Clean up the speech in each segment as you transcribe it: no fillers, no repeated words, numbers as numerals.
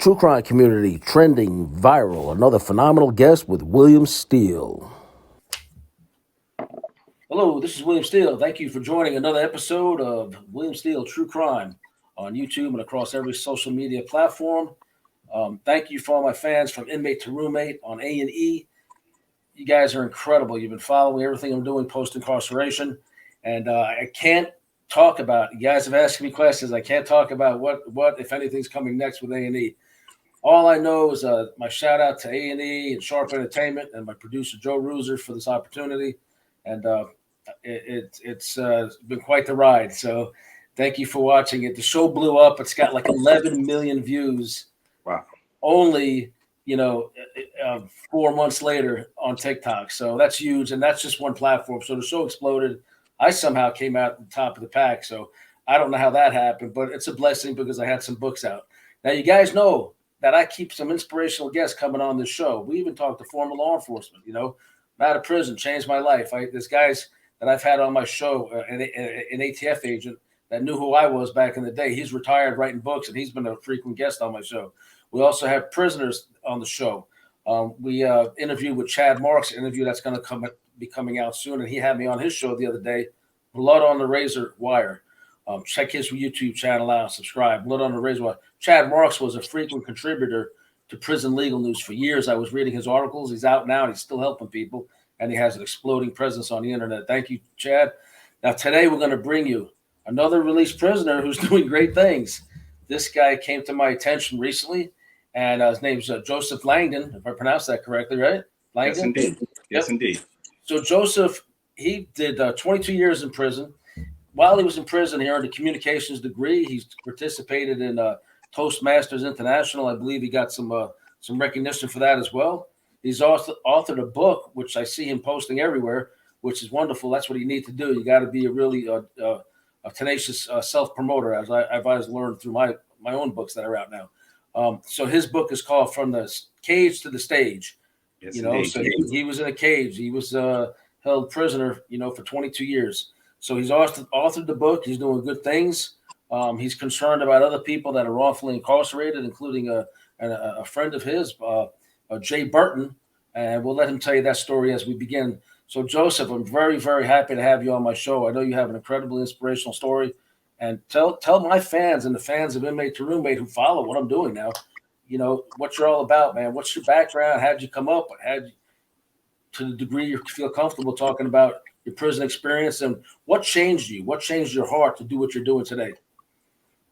True crime community, trending, viral. Another phenomenal guest with William Steele. Hello, this is William Steele. Thank you for joining another episode of William Steele True Crime on YouTube and across every social media platform. Thank you for all my fans from inmate to roommate on A&E. You guys are incredible. You've been following everything I'm doing post-incarceration. And I can't talk about, you guys have asked me questions. I can't talk about what if anything's coming next with A&E. All I know is my shout out to A&E and Sharp Entertainment and my producer, Joe Ruzer, for this opportunity. And it's been quite the ride. So thank you for watching it. The show blew up. It's got like 11 million views. Wow. Only, 4 months later on TikTok. So that's huge. And that's just one platform. So the show exploded. I somehow came out at the top of the pack. So I don't know how that happened, but it's a blessing because I had some books out. Now, you guys know that I keep some inspirational guests coming on this show. We even talked to former law enforcement, out of prison, changed my life. There's guys that I've had on my show, an ATF agent that knew who I was back in the day. He's retired writing books, and he's been a frequent guest on my show. We also have prisoners on the show. We interviewed with Chad Marks, an interview that's going to be coming out soon, and he had me on his show the other day, Blood on the Razor Wire. Check his YouTube channel out, subscribe. Blood on the Razor Wire. Chad Marks was a frequent contributor to Prison Legal News for years. I was reading his articles. He's out now, and he's still helping people, and he has an exploding presence on the internet. Thank you, Chad. Now, today we're going to bring you another released prisoner who's doing great things. This guy came to my attention recently, and his name's Joseph Langdon, if I pronounced that correctly, right? Langdon? Yes, indeed. Yes, indeed. So Joseph, he did 22 years in prison. While he was in prison, he earned a communications degree. He's participated in Toastmasters International. I believe he got some recognition for that as well. He's also authored a book, which I see him posting everywhere, which is wonderful. That's what you need to do. You got to be a really a tenacious self-promoter, as I've always learned through my own books that are out now. So his book is called From the Cage to the Stage. Yes, So he was in a cage. He was held prisoner, for 22 years. So he's authored the book. He's doing good things. He's concerned about other people that are wrongfully incarcerated, including a friend of his, Jay Burton. And we'll let him tell you that story as we begin. So, Joseph, I'm very, very happy to have you on my show. I know you have an incredibly inspirational story. And tell my fans and the fans of Inmate to Roommate who follow what I'm doing now, what you're all about, man. What's your background? How'd you come up? To the degree you feel comfortable talking about your prison experience, and what changed you? What changed your heart to do what you're doing today?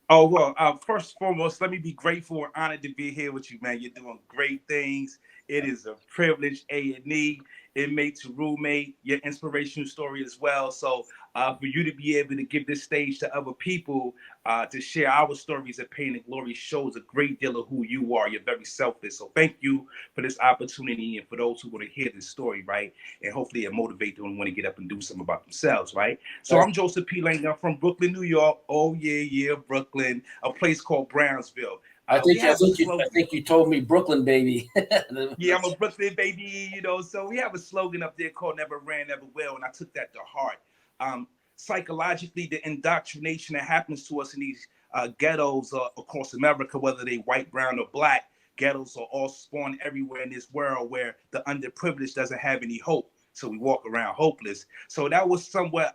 Oh, well, first and foremost, let me be grateful and honored to be here with you, man. You're doing great things. It is a privilege, A&E, Inmate to Roommate, your inspirational story as well. So for you to be able to give this stage to other people to share our stories of pain and glory shows a great deal of who you are. You're very selfless. So thank you for this opportunity, and for those who want to hear this story, right? And hopefully it motivate them and want to get up and do something about themselves, right? So I'm Joseph P Langley. I'm from Brooklyn, New York. Oh, yeah, Brooklyn. A place called Brownsville. I think you told me Brooklyn, baby. Yeah, I'm a Brooklyn baby, So we have a slogan up there called "Never Ran, Never Will," and I took that to heart. Psychologically, the indoctrination that happens to us in these ghettos across America, whether they white, brown, or black, ghettos are all spawned everywhere in this world where the underprivileged doesn't have any hope. So we walk around hopeless. So that was somewhat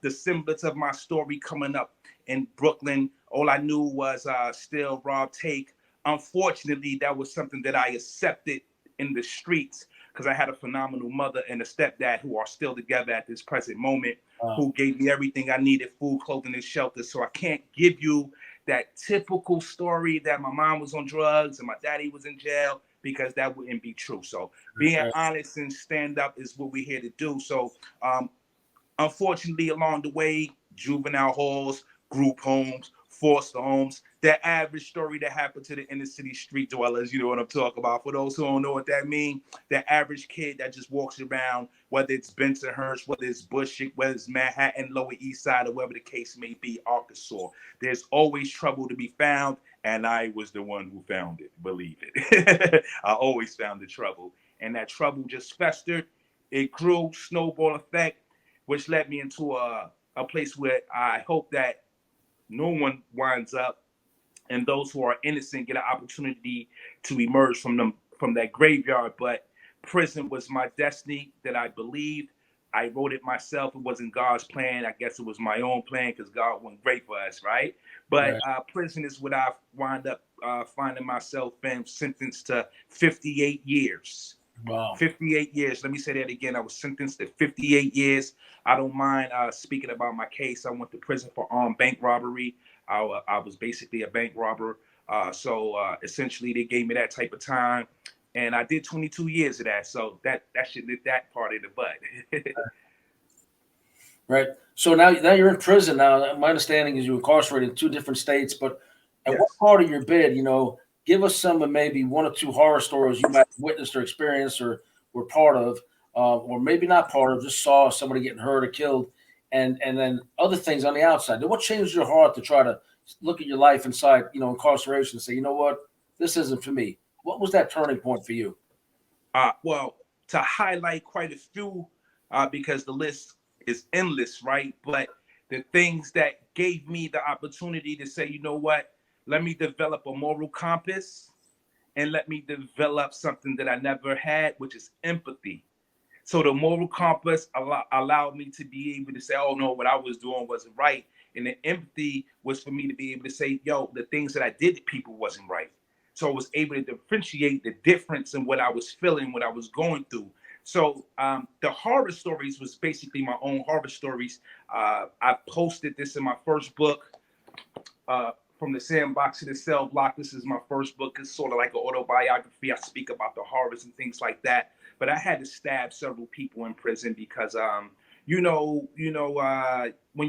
the semblance of my story coming up in Brooklyn. All I knew was steal, rob, take. Unfortunately, that was something that I accepted in the streets because I had a phenomenal mother and a stepdad who are still together at this present moment, who gave me everything I needed, food, clothing, and shelter. So I can't give you that typical story that my mom was on drugs and my daddy was in jail, because that wouldn't be true. So being honest and stand up is what we're here to do. So unfortunately, along the way, juvenile halls, group homes, foster homes, the average story that happened to the inner city street dwellers, you know what I'm talking about. For those who don't know what that means, the average kid that just walks around, whether it's Bensonhurst, whether it's Bushwick, whether it's Manhattan, Lower East Side, or whatever the case may be, Arkansas, there's always trouble to be found, and I was the one who found it, believe it. I always found the trouble, and that trouble just festered. It grew, snowball effect, which led me into a place where I hope that no one winds up and those who are innocent get an opportunity to emerge from that graveyard. But prison was my destiny that I believed. I wrote it myself. It wasn't God's plan. I guess it was my own plan because God wasn't great for us, right? But Right. prison is what I wound up finding myself in, sentenced to 58 years. Wow. 58 years. Let me say that again. I was sentenced to 58 years. I don't mind speaking about my case. I went to prison for armed bank robbery. I was basically a bank robber. So essentially, they gave me that type of time, and I did 22 years of that. So that should nip that part in the bud. Right. So now you're in prison. Now, my understanding is you're incarcerated in two different states, but at what Yes. part of your bid, give us some of maybe one or two horror stories you might have witnessed or experienced or were part of, or maybe not part of, just saw somebody getting hurt or killed, and then other things on the outside. Then what changed your heart to try to look at your life inside, incarceration and say, you know what, this isn't for me? What was that turning point for you? Well, to highlight quite a few, because the list is endless, right? But the things that gave me the opportunity to say, you know what, let me develop a moral compass and let me develop something that I never had, which is empathy. So the moral compass allowed me to be able to say, oh no, what I was doing wasn't right. And the empathy was for me to be able to say, yo, the things that I did to people wasn't right. So I was able to differentiate the difference in what I was feeling, what I was going through. So the horror stories was basically my own horror stories. I posted this in my first book, From the Sandbox to the Cell Block. This is my first book. It's sort of like an autobiography. I speak about the horrors and things like that. But I had to stab several people in prison because, when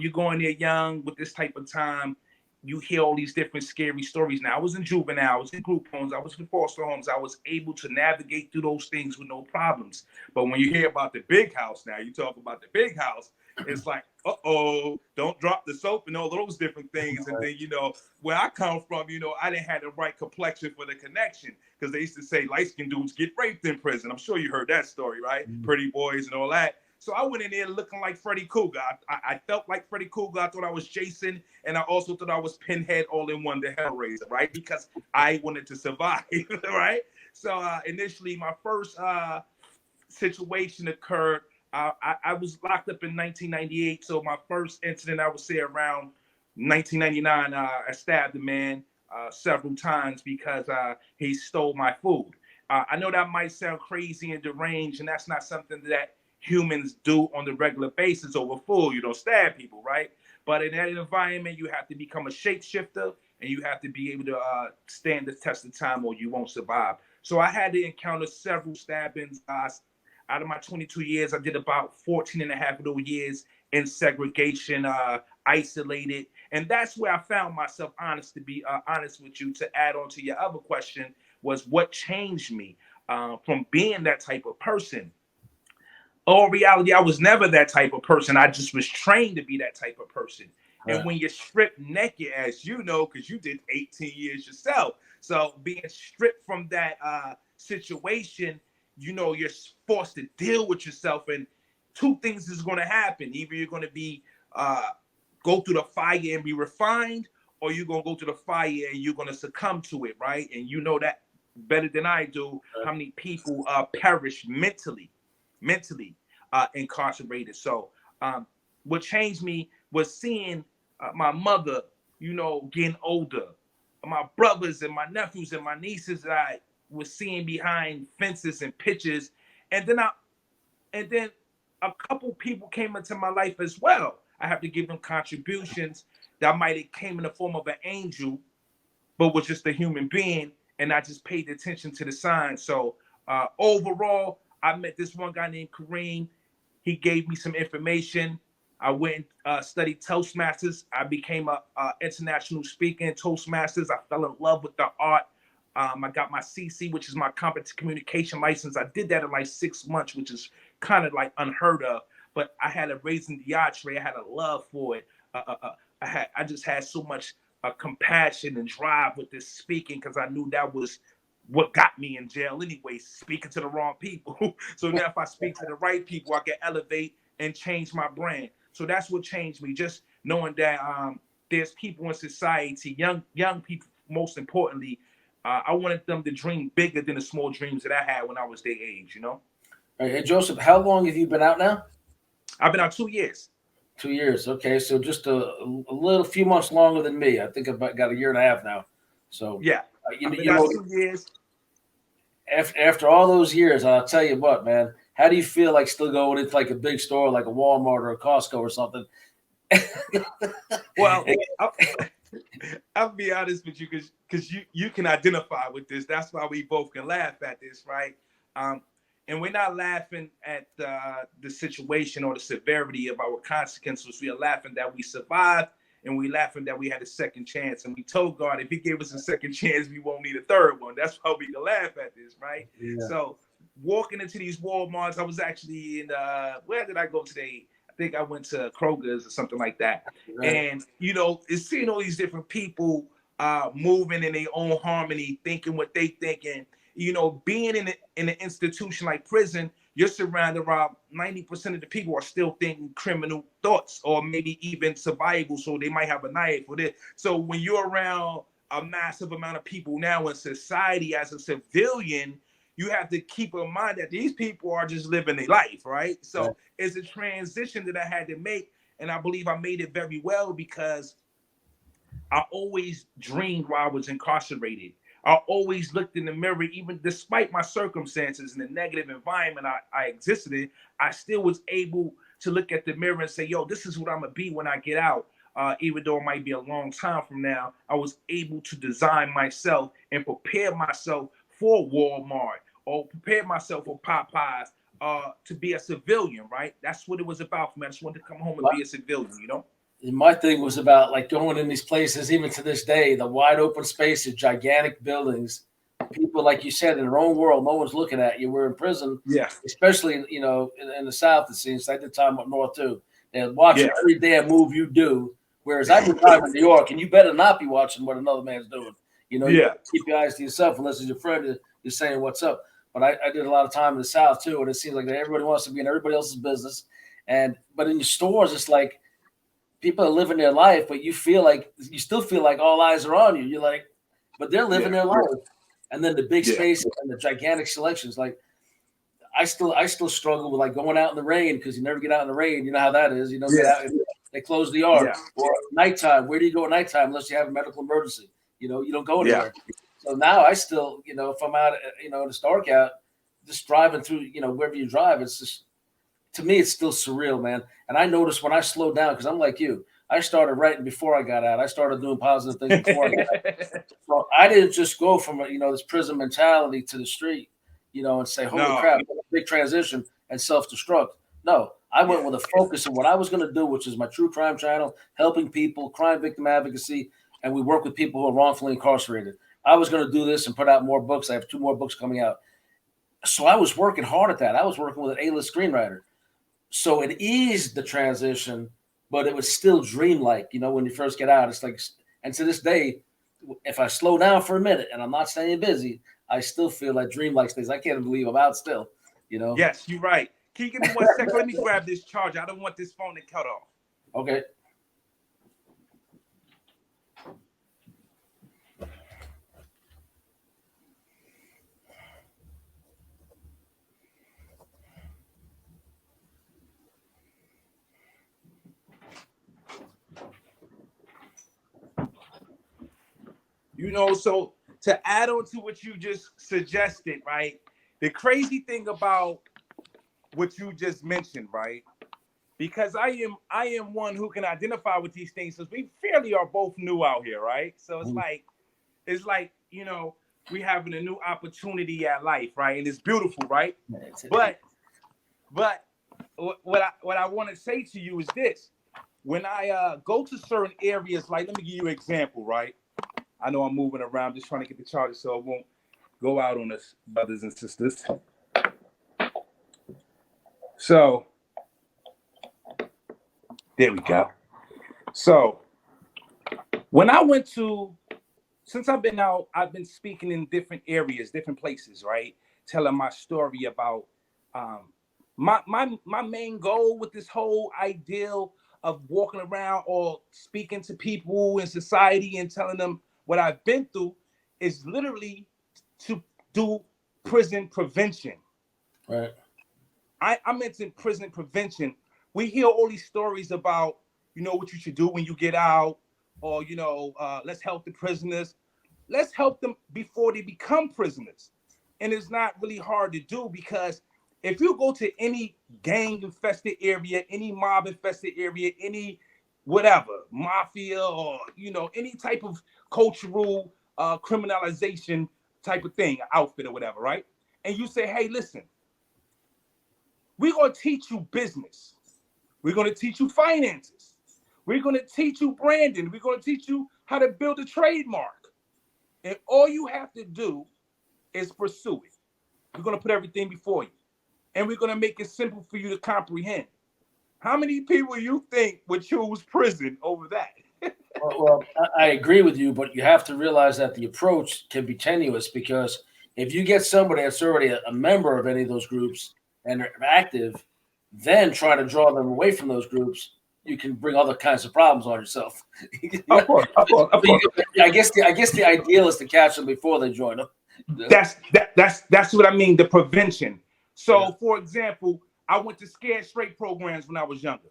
you go in there young with this type of time, you hear all these different scary stories. Now, I was in juvenile, I was in group homes, I was in foster homes. I was able to navigate through those things with no problems. But when you hear about the big house now, you talk about the big house, it's like, uh-oh, don't drop the soap and all those different things. And then, where I come from, I didn't have the right complexion for the connection because they used to say light-skinned dudes get raped in prison. I'm sure you heard that story, right? Mm. Pretty boys and all that. So I went in there looking like Freddy Krueger. I felt like Freddy Krueger. I thought I was Jason, and I also thought I was Pinhead all in one, the Hellraiser, right? Because I wanted to survive, right? So initially, my first situation occurred. I was locked up in 1998. So my first incident, I would say around 1999, I stabbed a man several times because he stole my food. I know that might sound crazy and deranged, and that's not something that humans do on the regular basis over food. You don't stab people, right? But in that environment, you have to become a shapeshifter and you have to be able to stand the test of time or you won't survive. So I had to encounter several stabbings. Out of my 22 years, I did about 14 and a half of those years in segregation, isolated. And that's where I found myself, honest, to be honest with you, to add on to your other question, was what changed me from being that type of person. All reality, I was never that type of person. I just was trained to be that type of person. Right. And when you're stripped naked, as you know, because you did 18 years yourself. So being stripped from that situation, you're forced to deal with yourself. And two things is going to happen. Either you're going to be go through the fire and be refined, or you're going to go through the fire and you're going to succumb to it, right? And you know that better than I do, how many people perish mentally incarcerated. So what changed me was seeing my mother, getting older, my brothers and my nephews and my nieces that I was seeing behind fences and pictures. And then a couple people came into my life as well. I have to give them contributions that might have came in the form of an angel, but was just a human being. And I just paid attention to the signs. So overall, I met this one guy named Kareem. He gave me some information. I went and studied Toastmasters. I became a international speaker in Toastmasters. I fell in love with the art. I got my CC, which is my competent communication license. I did that in like 6 months, which is kind of like unheard of. But I had a raison d'etre. I had a love for it. I just had so much compassion and drive with this speaking because I knew that was what got me in jail anyway, speaking to the wrong people. So now if I speak to the right people, I can elevate and change my brand. So that's what changed me, just knowing that there's people in society, young people, most importantly, I wanted them to dream bigger than the small dreams that I had when I was their age, you know? Hey, Joseph, how long have you been out now? I've been out 2 years. 2 years. Okay. So just a few months longer than me. I think I've got a year and a half now. So, Yeah. you, I've been you out know, 2 years. after all those years, I'll tell you what, man, how do you feel like still going into like a big store, like a Walmart or a Costco or something? Well, I'll be honest with you because you can identify with this. That's why we both can laugh at this, right? And we're not laughing at the situation or the severity of our consequences. We are laughing that we survived, and we laughing that we had a second chance. And we told God, if He gave us a second chance, we won't need a third one. That's why we can laugh at this, right? Yeah. So walking into these Walmarts, I was actually in where did I go today? I think I went to Kroger's or something like that. Right. And it's seeing all these different people moving in their own harmony, thinking what they thinking. Being in an institution like prison, you're surrounded around 90% of the people are still thinking criminal thoughts or maybe even survival. So they might have a knife or this. So when you're around a massive amount of people now in society as a civilian, you have to keep in mind that these people are just living their life, right? So Right. it's a transition that I had to make. And I believe I made it very well because I always dreamed while I was incarcerated. I always looked in the mirror, even despite my circumstances and the negative environment I existed in, I still was able to look at the mirror and say, yo, this is what I'm going to be when I get out. Even though it might be a long time from now, I was able to design myself and prepare myself for Walmart or prepare myself for Popeyes to be a civilian, right? That's what it was about for me. I just wanted to come home and be a civilian, My thing was about like going in these places, even to this day, the wide open spaces, gigantic buildings, people, like you said, in their own world, no one's looking at you. We're in prison, Yeah. especially, in the South, it seems. I did time up north too. They're watching every damn move you do. Whereas I did time in New York, and you better not be watching what another man's doing. You keep your eyes to yourself unless it's your friend is saying what's up. But I did a lot of time in the South too, and it seems like that everybody wants to be in everybody else's business. But in the stores, it's like, people are living their life, but you still feel like all eyes are on you. You're like, but they're living their life. And then the big spaces and the gigantic selections. Like, I still struggle with like going out in the rain because you never get out in the rain. You know how that is. You don't get out. They close the yard. Or nighttime. Where do you go at nighttime unless you have a medical emergency? You don't go anywhere. So now I still, if I'm out, it's dark out, just driving through, wherever you drive, it's just, to me, it's still surreal, man. And I noticed when I slowed down, because I'm like you, I started writing before I got out. I started doing positive things before I got out. So I didn't just go from this prison mentality to the street, and say, holy crap, big transition and self-destruct. No, I went with a focus on what I was going to do, which is my true crime channel, helping people, crime victim advocacy, and we work with people who are wrongfully incarcerated. I was going to do this and put out more books. I have 2 more books coming out. So I was working hard at that. I was working with an A-list screenwriter. So it eased the transition, but it was still dreamlike. When you first get out, it's like, and to this day, if I slow down for a minute and I'm not staying busy, I still feel like dreamlike stays. I can't believe I'm out still, Yes, you're right. Can you give me 1 second? Let me grab this charger. I don't want this phone to cut off. Okay. So to add on to what you just suggested, right? The crazy thing about what you just mentioned, right? Because I am one who can identify with these things, because we fairly are both new out here, right? So it's like we having a new opportunity at life, right? And it's beautiful, right? But what I want to say to you is this: when I go to certain areas, like, let me give you an example, right? I know I'm moving around, just trying to get the charger so it won't go out on us, brothers and sisters. So there we go. So when I went since I've been out, I've been speaking in different areas, different places, right? Telling my story about my main goal with this whole ideal of walking around or speaking to people in society and telling them what I've been through is literally to do prison prevention. Right. I mentioned prison prevention. We hear all these stories about, you know, what you should do when you get out, or, you know, let's help the prisoners. Let's help them before they become prisoners. And it's not really hard to do, because if you go to any gang infested area, any mob infested area, any whatever, mafia, or, you know, any type of cultural criminalization type of thing, outfit or whatever, right? And you say, hey, listen, we're going to teach you business. We're going to teach you finances. We're going to teach you branding. We're going to teach you how to build a trademark. And all you have to do is pursue it. We're going to put everything before you. And we're going to make it simple for you to comprehend. How many people you think would choose prison over that? Well, I agree with you, but you have to realize that the approach can be tenuous, because if you get somebody that's already a member of any of those groups and they're active, then try to draw them away from those groups, you can bring other kinds of problems on yourself. Of course. I guess the ideal is to catch them before they join them. That's what I mean, the prevention. So, for example, I went to Scared Straight programs when I was younger.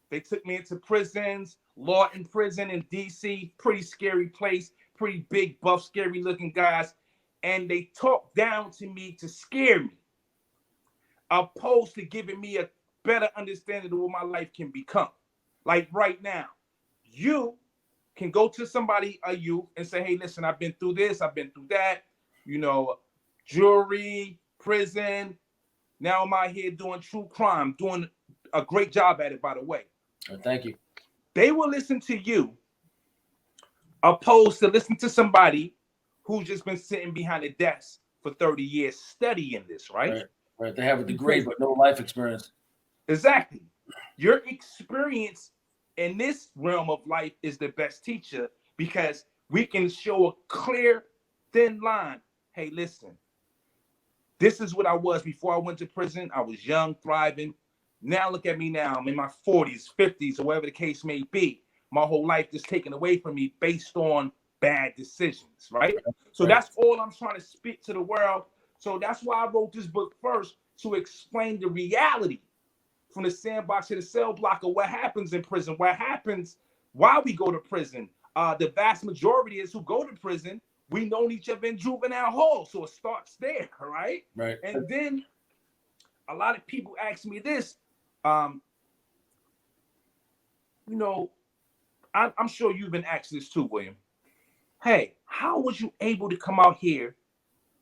They took me into prisons, Lawton Prison in DC, pretty scary place, pretty big, buff, scary looking guys. And they talked down to me to scare me, opposed to giving me a better understanding of what my life can become. Like right now, you can go to somebody, a youth, and say, hey, listen, I've been through this, I've been through that, you know, jury, prison. Now I'm out here doing true crime, doing a great job at it, by the way. Thank you. They will listen to you opposed to listen to somebody who's just been sitting behind a desk for 30 years studying this, right? Right. They have a degree, but no life experience. Exactly. Your experience in this realm of life is the best teacher, because we can show a clear, thin line. Hey, listen, this is what I was before I went to prison. I was young, thriving. Now look at me now. I'm in my 40s, 50s, or whatever the case may be. My whole life is taken away from me based on bad decisions, right? So that's all I'm trying to speak to the world. So that's why I wrote this book first, to explain the reality from the sandbox to the cell block of what happens in prison, what happens, why we go to prison. The vast majority is who go to prison, we known each other in juvenile hall. So it starts there, right? Right. And then a lot of people ask me this, you know, I'm sure you've been asked this too, William. Hey, how was you able to come out here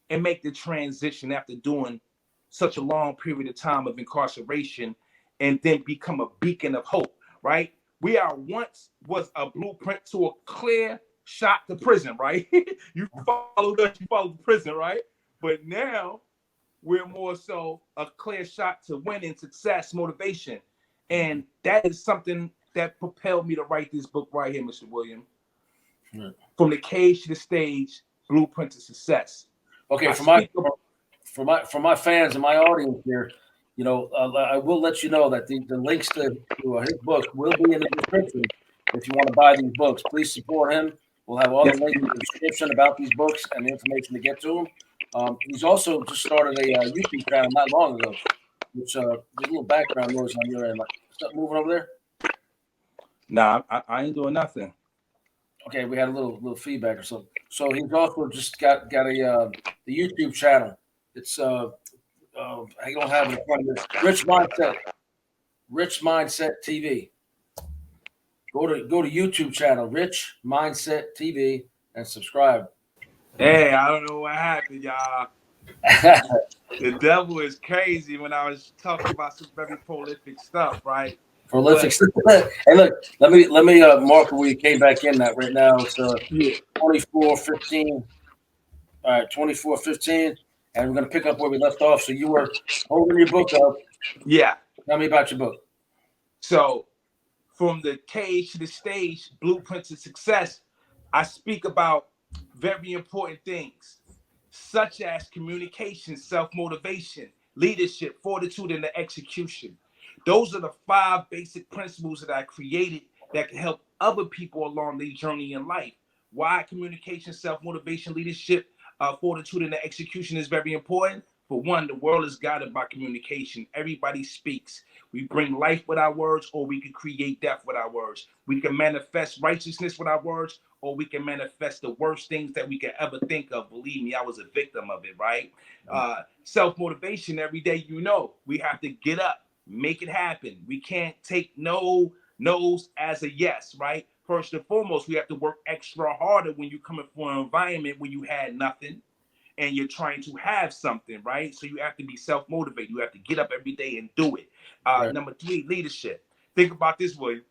and make the transition after doing such a long period of time of incarceration and then become a beacon of hope, right? We are once was a blueprint to a clear shot to prison, right? You followed us, you followed prison, right? But now we're more so a clear shot to winning, success, motivation. And that is something that propelled me to write this book right here, Mr. William. From the cage to the stage, blueprint to success. Okay, for my fans and my audience here, you know, I will let you know that the links to his book will be in the description. If you want to buy these books, please support him. We'll have all the links in the description about these books and the information to get to him. He's also just started a YouTube channel not long ago, which there's a little background noise on your end. Like, something moving over there? Nah, I ain't doing nothing. Okay, we had a little feedback or something. So he's also just got a the YouTube channel. It's I don't have it in front of me. Rich Mindset TV. Go to YouTube channel, Rich Mindset TV, and subscribe. Hey, I don't know what happened, y'all. The devil is crazy when I was talking about some very prolific stuff, right? Prolific. Hey, look, let me mark where you came back in that right now. It's 24:15. All right, 24:15, and we're gonna pick up where we left off. So you were holding your book up. Yeah. Tell me about your book. So, from the cage to the stage, blueprint to success, I speak about very important things, such as communication, self-motivation, leadership, fortitude, and the execution. Those are the 5 basic principles that I created that can help other people along their journey in life. Why communication, self-motivation, leadership, fortitude, and the execution is very important. For one, the world is guided by communication. Everybody speaks. We bring life with our words, or we can create death with our words. We can manifest righteousness with our words, or we can manifest the worst things that we can ever think of. Believe me, I was a victim of it, right? Self-motivation, every day, we have to get up, make it happen. We can't take no's as a yes, right? First and foremost, we have to work extra harder when you're coming from an environment where you had nothing and you're trying to have something, right? So you have to be self-motivated. You have to get up every day and do it. Right. Number 3, leadership. Think about this, William.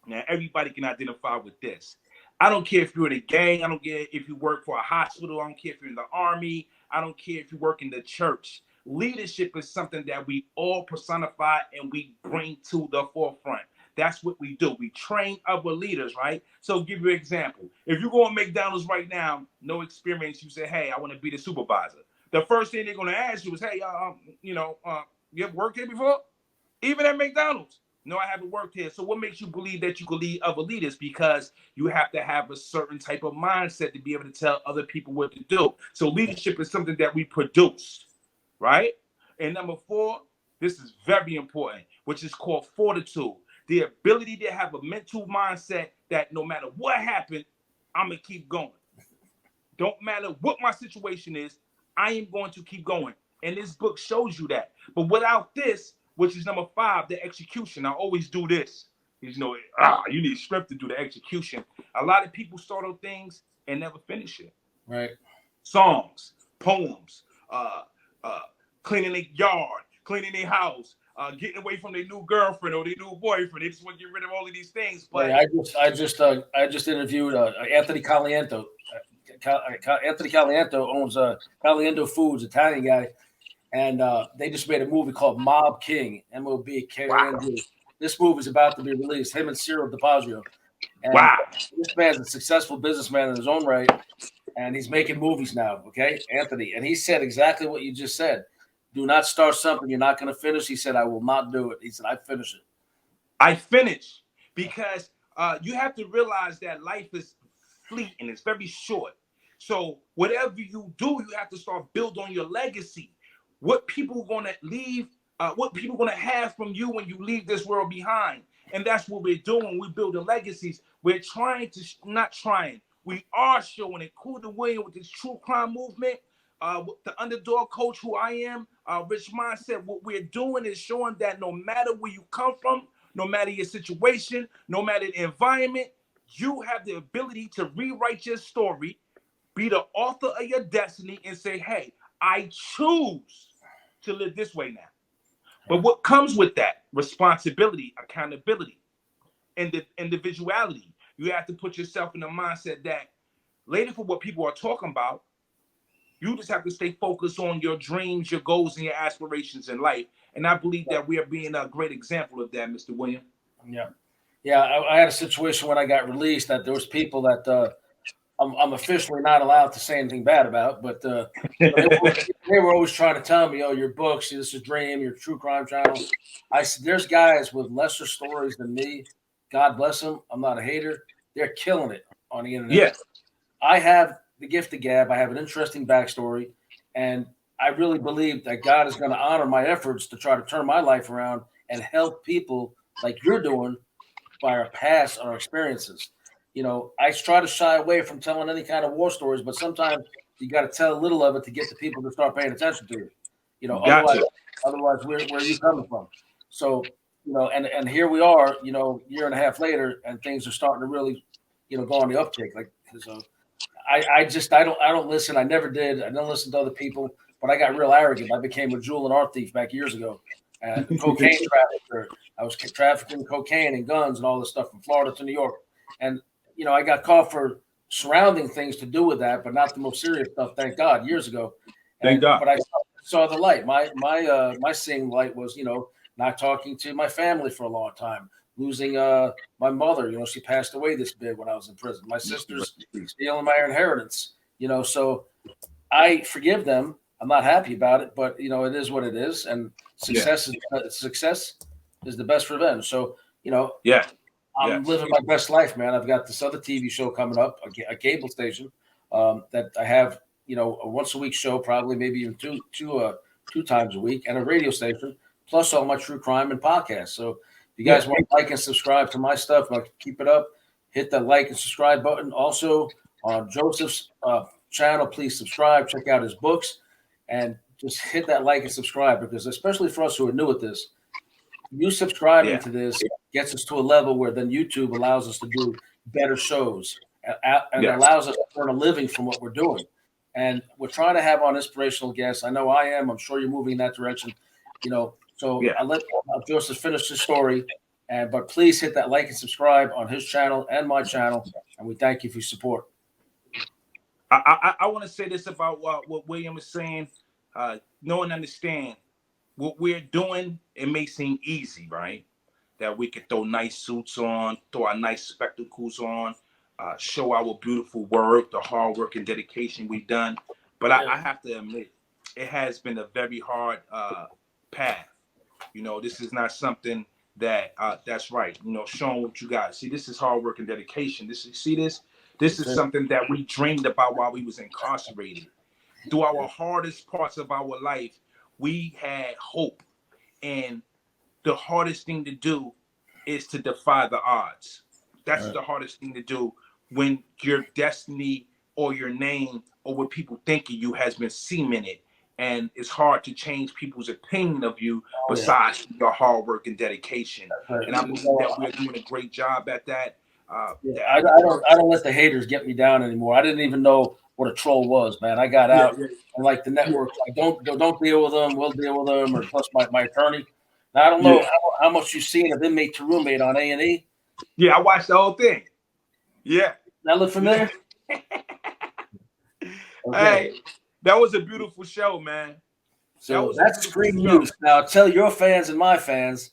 Now, everybody can identify with this. I don't care if you're in a gang. I don't care if you work for a hospital. I don't care if you're in the army. I don't care if you work in the church. Leadership is something that we all personify and we bring to the forefront. That's what we do. We train other leaders, right? So give you an example. If you go on McDonald's right now, no experience, you say, hey, I want to be the supervisor. The first thing they're going to ask you is, hey, you ever worked here before? Even at McDonald's. No, I haven't worked here. So what makes you believe that you can lead other leaders? Because you have to have a certain type of mindset to be able to tell other people what to do. So leadership is something that we produce, right? And number 4, this is very important, which is called fortitude. The ability to have a mental mindset that no matter what happened, I'm going to keep going. Don't matter what my situation is, I am going to keep going. And this book shows you that. But without this, which is number 5, the execution. I always do this. You need strength to do the execution. A lot of people start on things and never finish it. Right. Songs, poems, cleaning their yard, cleaning their house, getting away from their new girlfriend or their new boyfriend. They just want to get rid of all of these things. But I just interviewed Anthony Caliento. Anthony Caliento owns Caliento Foods, Italian guy, and they just made a movie called MobKing, MOBKING. Wow. This movie is about to be released. Him and Cyril DePazio. And this man's a successful businessman in his own right, and he's making movies now. Okay, Anthony, and he said exactly what you just said. Do not start something you're not going to finish. He said, I will not do it. He said, I finish it. I finish because you have to realize that life is fleeting. It's very short. So whatever you do, you have to start build on your legacy. What people are going to leave, what people are going to have from you when you leave this world behind. And that's what we're doing. We build the legacies. We're trying to, not trying. We are showing it. Cool to William with this true crime movement. With the underdog coach who I am, Rich Mindset, what we're doing is showing that no matter where you come from, no matter your situation, no matter the environment, you have the ability to rewrite your story, be the author of your destiny, and say, hey, I choose to live this way now. But what comes with that? Responsibility, accountability, and the individuality. You have to put yourself in the mindset that later for what people are talking about, you just have to stay focused on your dreams, your goals, and your aspirations in life. And I believe that we are being a great example of that, Mr. William. Yeah. I had a situation when I got released that there was people that I'm officially not allowed to say anything bad about, but they were always trying to tell me, oh, your books, this is Dream, your true crime channel. I said, there's guys with lesser stories than me. God bless them. I'm not a hater. They're killing it on the internet. Yeah. I have the gift of gab. I have an interesting backstory, and I really believe that God is going to honor my efforts to try to turn my life around and help people like you're doing by our past, our experiences. I try to shy away from telling any kind of war stories, but sometimes you got to tell a little of it to get the people to start paying attention to you. Otherwise, where are you coming from? So, and here we are, year and a half later, and things are starting to really, go on the uptick. So I don't listen. I never did. I don't listen to other people, but I got real arrogant. I became a jewel and art thief back years ago. Cocaine trafficker. I was trafficking cocaine and guns and all this stuff from Florida to New York. And, I got caught for surrounding things to do with that, but not the most serious stuff, thank God, years ago. Thank God. But I saw the light. My seeing light was, not talking to my family for a long time, losing my mother. She passed away this big when I was in prison. My sister's stealing my inheritance, so I forgive them. I'm not happy about it, but it is what it is. And success is the best revenge. So, I'm living my best life, man. I've got this other TV show coming up, a cable station that I have, a once a week show, probably maybe even two times a week, and a radio station, plus all my true crime and podcasts. So if you guys want to like and subscribe to my stuff, keep it up, hit that like and subscribe button. Also on Joseph's channel, please subscribe, check out his books, and just hit that like and subscribe, because especially for us who are new at this, you subscribing to this gets us to a level where then YouTube allows us to do better shows and allows us to earn a living from what we're doing. And we're trying to have on inspirational guests. I know I am. I'm sure you're moving in that direction. So I'll let Joseph finish the story. But please hit that like and subscribe on his channel and my channel. And we thank you for your support. I want to say this about what William is saying. Know and understand what we're doing. It may seem easy, right? That we can throw nice suits on, throw our nice spectacles on, show our beautiful work, the hard work and dedication we've done. But I have to admit, it has been a very hard path. This is not something that that's right. Showing what you got. See, this is hard work and dedication. This is something that we dreamed about while we was incarcerated. Through our hardest parts of our life, we had hope. And the hardest thing to do is to defy the odds. That's the hardest thing to do when your destiny or your name or what people think of you has been cemented. And it's hard to change people's opinion of you besides your hard work and dedication. And I believe that we're doing a great job at that. I don't let the haters get me down anymore. I didn't even know what a troll was, man. I got out and like the network, like, don't deal with them. We'll deal with them. Or plus my attorney. Now, I don't know how much you've seen of Inmate to Roommate on A&E. Yeah, I watched the whole thing. Yeah. That look familiar? Hey, that was a beautiful show, man. So that's Screen News. Now, tell your fans and my fans,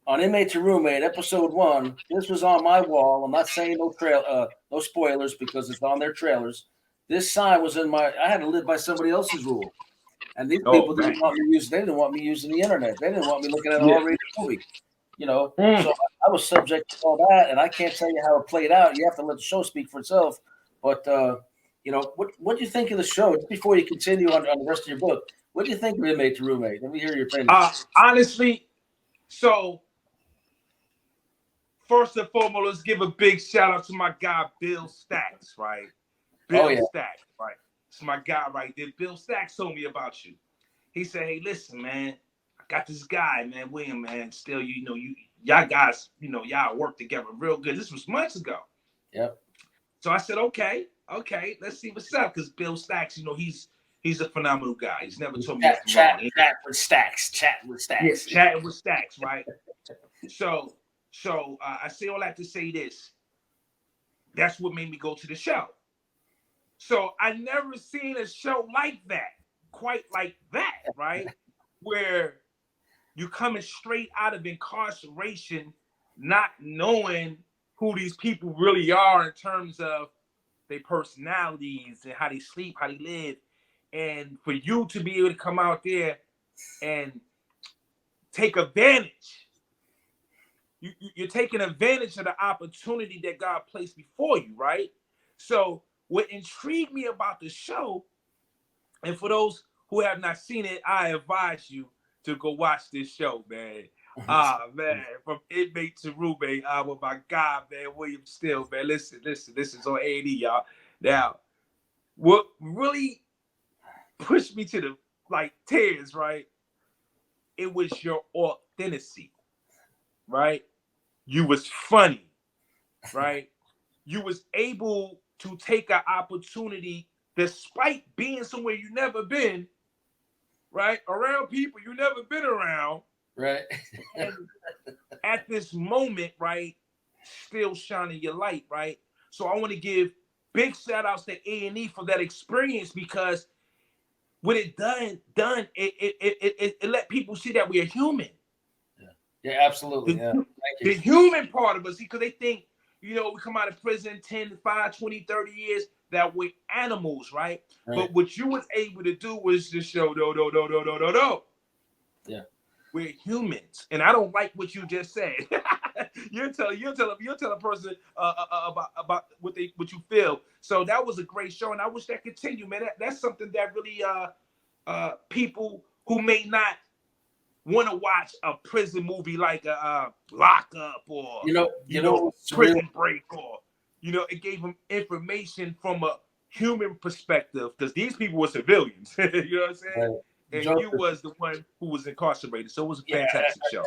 on Inmate to Roommate, episode 1, this was on my wall. I'm not saying no spoilers because it's on their trailers. This sign was I had to live by somebody else's rule. And these people didn't want me using the internet. They didn't want me looking at an R-rated movie. So I was subject to all that, and I can't tell you how it played out. You have to let the show speak for itself. But what do you think of the show? Just before you continue on the rest of your book, what do you think of Inmate to Roommate? Let me hear your opinion. Honestly, so first and foremost, let's give a big shout out to my guy Bill Stacks, right? Bill Stacks, right? It's my guy right there. Bill Stacks told me about you. He said, "Hey, listen, man, I got this guy, man, William, man. Still, y'all guys, y'all work together real good." This was months ago. Yep. So I said, okay, let's see what's up. Because Bill Stacks, he's a phenomenal guy. He's never told me chat with Stacks. Yeah, chatting with Stacks, right? So I say all that to say this. That's what made me go to the show. So I never seen a show like that, quite like that, right? Where you're coming straight out of incarceration, not knowing who these people really are in terms of their personalities and how they sleep, how they live. And for you to be able to come out there and take advantage, you're taking advantage of the opportunity that God placed before you, right? So what intrigued me about the show, and for those who have not seen it, I advise you to go watch this show, man. Man, from Inmate to Roommate, with my guy, man, William Still, man. Listen, this is on A&E, y'all. Now, what really pushed me to the tears, right? It was your authenticity, right? You was funny, right? You was able to take an opportunity despite being somewhere you never been, right? Around people you never been around. Right. And at this moment, right, still shining your light, right? So I want to give big shout outs to A&E for that experience, because what it done, it let people see that we are human. Yeah, absolutely. Thank you. The human part of us, because they think, we come out of prison 10, 5, 20, 30 years, that we're animals, right? But what you was able to do was just show, no. Yeah. we're humans, and I don't like what you just said. you'll tell a person about what you feel. So that was a great show, and I wish that continued, man. That's something that really people who may not want to watch a prison movie like a Lockup or Prison Break, or it gave them information from a human perspective, because these people were civilians. You know what I'm saying? Right. And Joseph, you was the one who was incarcerated, so it was a fantastic show.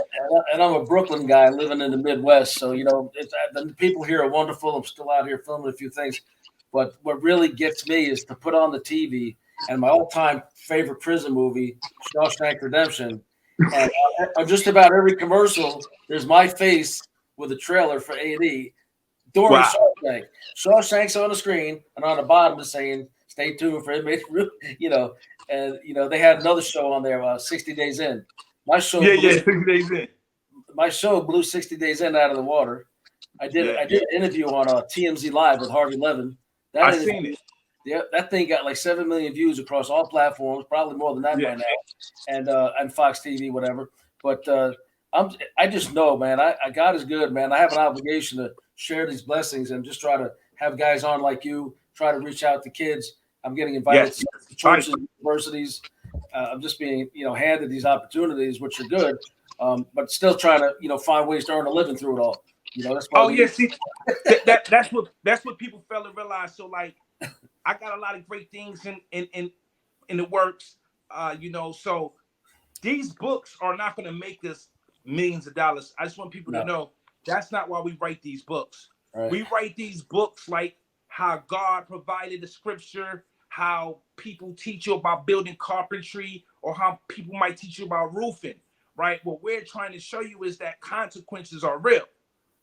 And I'm a Brooklyn guy living in the Midwest, so the people here are wonderful. I'm still out here filming a few things, but what really gets me is to put on the TV and my all-time favorite prison movie, Shawshank Redemption, and on just about every commercial, there's my face with a trailer for A&E during Shawshank. Shawshank's on the screen, and on the bottom is saying, "Stay tuned for inmate." And they had another show on there, 60 Days In. My show, 60 Days In. My show blew 60 Days In out of the water. I did an interview on TMZ Live with Harvey Levin. I've seen it. Yeah, that thing got like 7 million views across all platforms, probably more than that by now, and Fox TV, whatever. But I just know, man, God is good, man. I have an obligation to share these blessings and just try to have guys on like you, try to reach out to kids. I'm getting invited to churches, universities. I'm just being, handed these opportunities, which are good, but still trying to, find ways to earn a living through it all. That's see, that's what people fail to realize. So, like, I got a lot of great things in the works, So these books are not going to make us millions of dollars. I just want people to know that's not why we write these books. Right. We write these books like how God provided the scripture, how people teach you about building carpentry, or how people might teach you about roofing, right? What we're trying to show you is that consequences are real,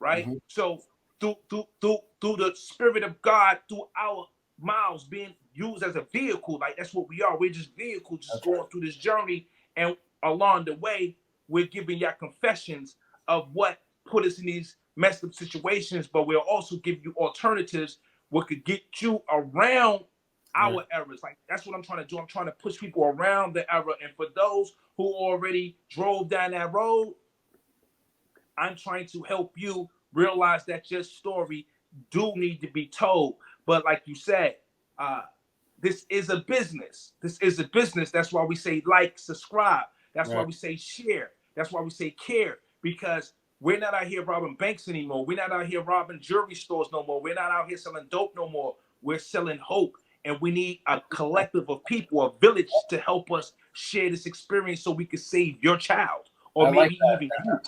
right? Mm-hmm. So through the Spirit of God, through our mouths being used as a vehicle, like that's what we are. We're just vehicles just going through this journey, and along the way, we're giving y'all confessions of what put us in these messed up situations, but we'll also give you alternatives what could get you around our errors. Like, that's what I'm trying to do. I'm trying to push people around the error. And for those who already drove down that road, I'm trying to help you realize that your story do need to be told. But like you said, this is a business. This is a business. That's why we say like, subscribe. That's why we say share. That's why we say care, because we're not out here robbing banks anymore. We're not out here robbing jewelry stores no more. We're not out here selling dope no more. We're selling hope. And we need a collective of people, a village, to help us share this experience so we can save your child, or maybe even you.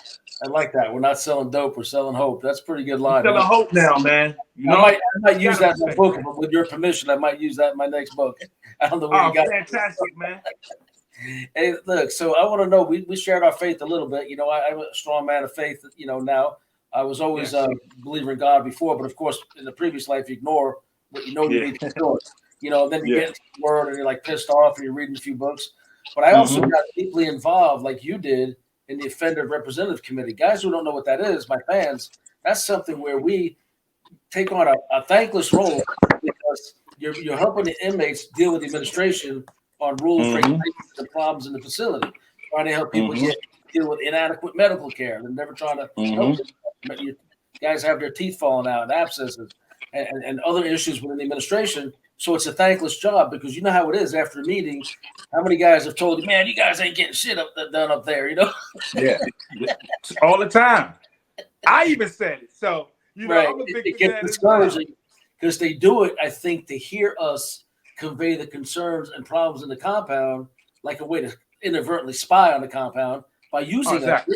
I like that. We're not selling dope. We're selling hope. That's a pretty good line. We're selling hope now, man. I might use that in my book. But with your permission, I might use that in my next book. I don't know where you got fantastic, man. Hey, look, so I want to know, we shared our faith a little bit. I'm a strong man of faith, now. I was always a believer in God before, but of course, in the previous life, you ignore what you need to ignore. Then you get into the word and you're like pissed off and you're reading a few books. But I also got deeply involved, like you did, in the Offender Representative Committee. Guys who don't know what that is, my fans, that's something where we take on a thankless role, because you're helping the inmates deal with the administration on rules, regulations, and problems in the facility, trying to help people deal with inadequate medical care. They're never trying to help them. You guys have their teeth falling out and abscesses and other issues within the administration. So it's a thankless job, because you know how it is after a meeting. How many guys have told you, man, you guys ain't getting shit done up there, Yeah, all the time. I even said it. So, I'm a big fan. It gets discouraging because they do it, I think, to hear us convey the concerns and problems in the compound, like a way to inadvertently spy on the compound by using that.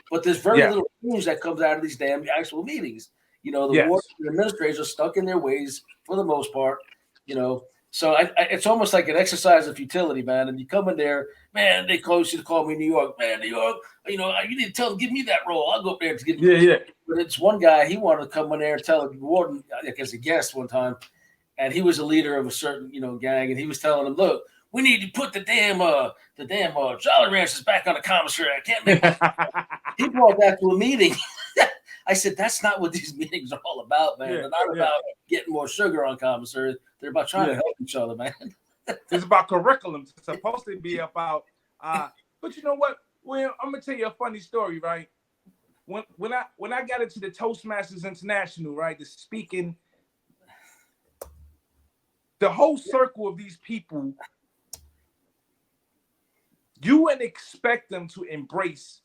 But there's very little news that comes out of these damn actual meetings. The board and administrators are stuck in their ways for the most part. So it's almost like an exercise of futility, man. And you come in there, man, they close you to call me New York, man. New York, you need to tell them, give me that role. I'll go up there to give you. But it's one guy, he wanted to come in there and tell the warden, I guess, a guest one time. And he was a leader of a certain, gang, and he was telling them, "Look, we need to put the damn Jolly Ranchers back on the commissary. I can't make it." He brought that to a meeting. I said, "That's not what these meetings are all about, man. They're not about getting more sugar on commissary. They're about trying to help each other, man." It's about curriculum. It's supposed to be about. But you know what? Well, I'm gonna tell you a funny story, right? When I got into the Toastmasters International, right, the speaking, the whole circle of these people, you wouldn't expect them to embrace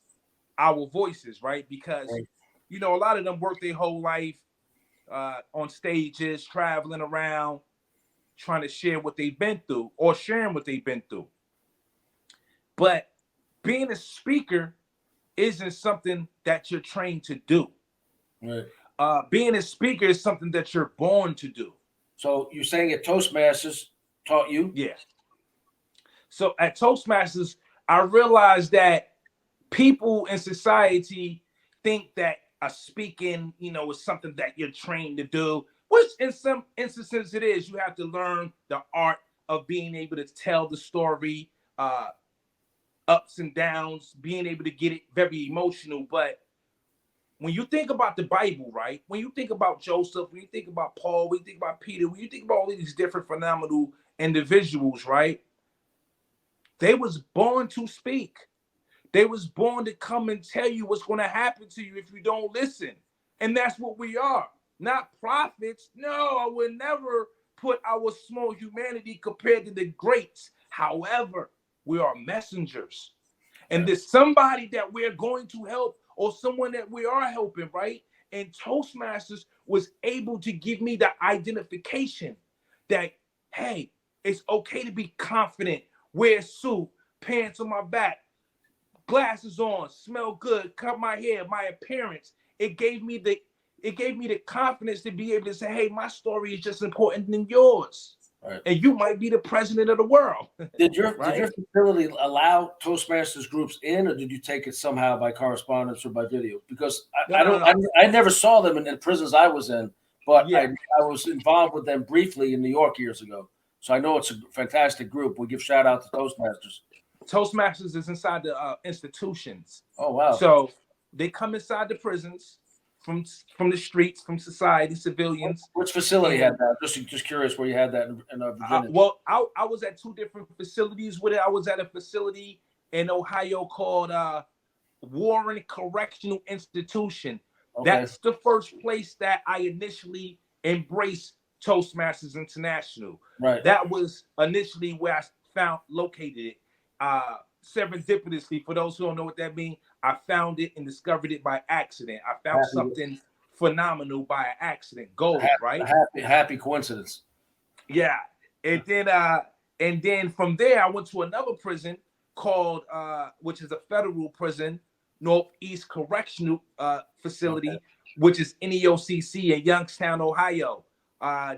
our voices, right? Because Right. you know a lot of them work their whole life on stages, traveling around, trying to share what they've been through or sharing what they've been through. But being a speaker isn't something that you're trained to do. Right. Being a speaker is something that you're born to do. So you're saying that Toastmasters taught you? Yeah. So at Toastmasters, I realized that people in society think that a speaking, you know, is something that you're trained to do, which in some instances it is. You have to learn the art of being able to tell the story, ups and downs, being able to get it very emotional. But when you think about the Bible, right? When you think about Joseph, when you think about Paul, when you think about Peter, when you think about all these different phenomenal individuals, right? They was born to speak. They was born to come and tell you what's going to happen to you if you don't listen. And that's what we are. Not prophets. No, I would never put our small humanity compared to the greats. However, we are messengers. And there's somebody that we're going to help or someone that we are helping, right? And Toastmasters was able to give me the identification that, hey, it's okay to be confident, wear a suit, pants on my back, glasses on, smell good, cut my hair, my appearance. It gave me the confidence to be able to say, hey, my story is just important than yours. Right. And you might be the president of the world. Did your Right? facility allow Toastmasters groups in, or did you take it somehow by correspondence or by video? Because I never saw them in the prisons I was in, but Yeah. I was involved with them briefly in New York years ago. So I know it's a fantastic group. We give shout out to Toastmasters. Toastmasters is inside the institutions. Oh wow! So they come inside the prisons from the streets, from society, civilians. Which facility And, had that? Just curious where you had that in Virginia. well, I was at two different facilities with it. I was at a facility in Ohio called Warren Correctional Institution. Okay. That's the first place that I initially embraced Toastmasters International. Right. That was initially where I found located it. Serendipitously, for those who don't know what that means, I found it and discovered it by accident. I found something phenomenal by accident. Gold, right? Happy coincidence. Yeah. And then from there I went to another prison called which is a federal prison, Northeast Correctional Facility, which is NEOCC in Youngstown, Ohio.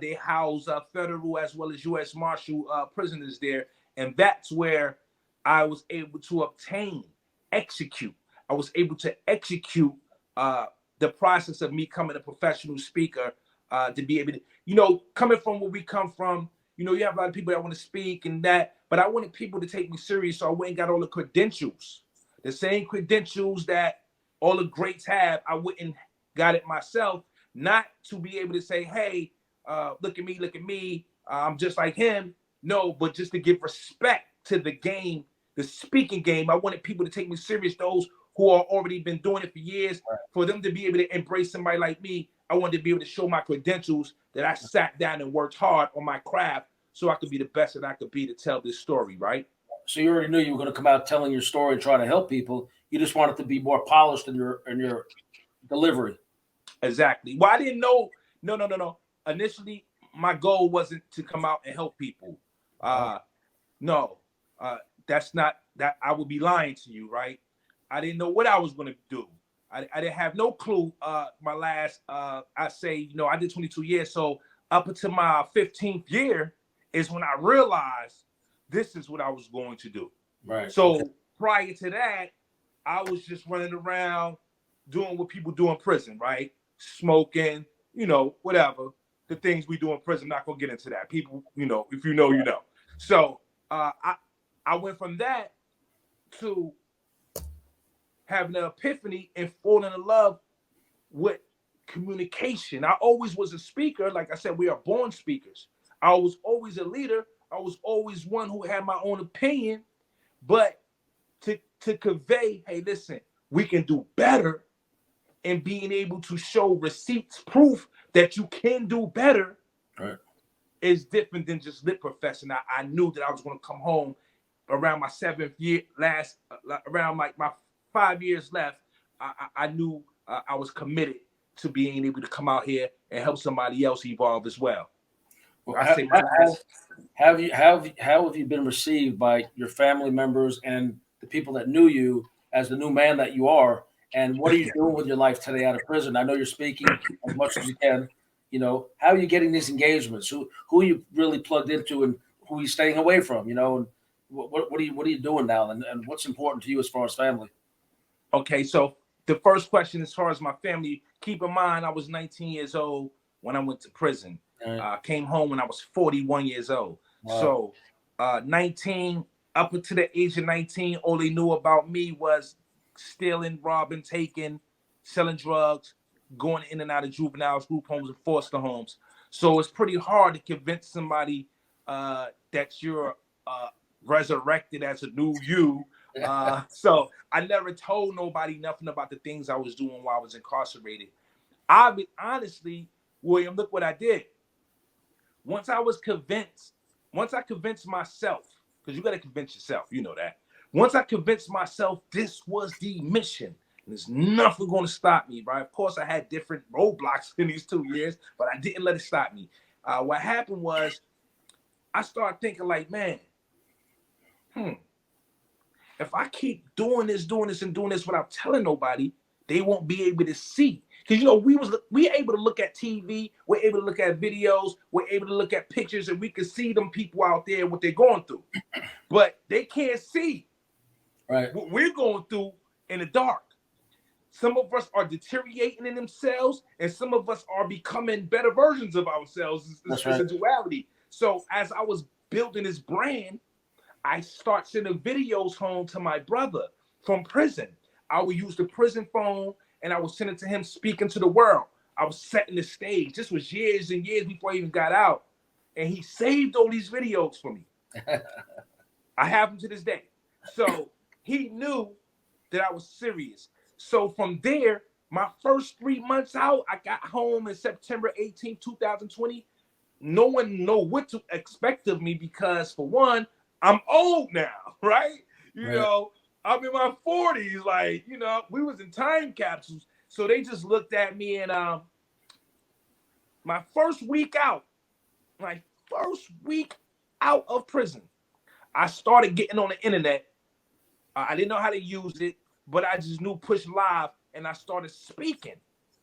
They house federal as well as U.S. Marshal prisoners there, and that's where I was able to execute. I was able to execute the process of me becoming a professional speaker, to be able to, you know, coming from where we come from, you know, you have a lot of people that want to speak and that, but I wanted people to take me serious, so I went and got all the credentials. The same credentials that all the greats have, I went and got it myself, not to be able to say, hey, look at me, I'm just like him. No, but just to give respect to the game, the speaking game. I wanted people to take me serious, those who are already been doing it for years, for them to be able to embrace somebody like me. I wanted to be able to show my credentials that I sat down and worked hard on my craft so I could be the best that I could be to tell this story, right? So you already knew you were going to come out telling your story and trying to help people. You just wanted to be more polished in your delivery. Exactly. Well, I didn't know. No. Initially, my goal wasn't to come out and help people. No, that's not that. I would be lying to you, right? I didn't know what I was going to do. I didn't have no clue. My last, I say, you know, I did 22 years. So up until my 15th year is when I realized this is what I was going to do. Right. So prior to that, I was just running around doing what people do in prison, right? Smoking, you know, whatever. The things we do in prison, I'm not going to get into that. People, you know, if you know, you know. So I went from that to having an epiphany and falling in love with communication. I always was a speaker. Like I said, we are born speakers. I was always a leader. I was always one who had my own opinion. But to convey, hey, listen, we can do better, and being able to show receipts, proof that you can do better, right, is different than just lip professing. I knew that I was going to come home around my 7th year, around my 5 years left. I knew I was committed to being able to come out here and help somebody else evolve as well. well how have you been received by your family members and the people that knew you as the new man that you are? And what are you doing with your life today out of prison? I know you're speaking as much as you can. You know, how are you getting these engagements? Who are you really plugged into, and who are you staying away from? You know, and what are you doing now, and what's important to you as far as family? Okay, so the first question, as far as my family, keep in mind I was 19 years old when I went to prison. Came home when I was 41 years old. Wow. So 19, up until the age of 19, all they knew about me was stealing, robbing, taking, selling drugs, going in and out of juveniles, group homes, and foster homes. So it's pretty hard to convince somebody that you're resurrected as a new you. So I never told nobody nothing about the things I was doing while I was incarcerated. Honestly, William, look what I did. Once I convinced myself, because you got to convince yourself, you know that. Once I convinced myself this was the mission, there's nothing going to stop me, right? Of course, I had different roadblocks in these 2 years, but I didn't let it stop me. What happened was I started thinking like, man, if I keep doing this without telling nobody, they won't be able to see. Because, you know, we able to look at TV, we're able to look at videos, we're able to look at pictures, and we can see them people out there, what they're going through. But they can't see what we're going through in the dark. Some of us are deteriorating in themselves, and some of us are becoming better versions of ourselves. It's a duality. So as I was building this brand, I start sending videos home to my brother from prison. I would use the prison phone, and I would send it to him speaking to the world. I was setting the stage. This was years and years before I even got out. And he saved all these videos for me. I have them to this day. So he knew that I was serious. So from there, my first 3 months out, I got home in September 18, 2020. No one know what to expect of me because, for one, I'm old now, right? You know, I'm in my 40s. Like, you know, we was in time capsules. So they just looked at me, and my first week out of prison, I started getting on the internet. I didn't know how to use it, but I just knew push live, and I started speaking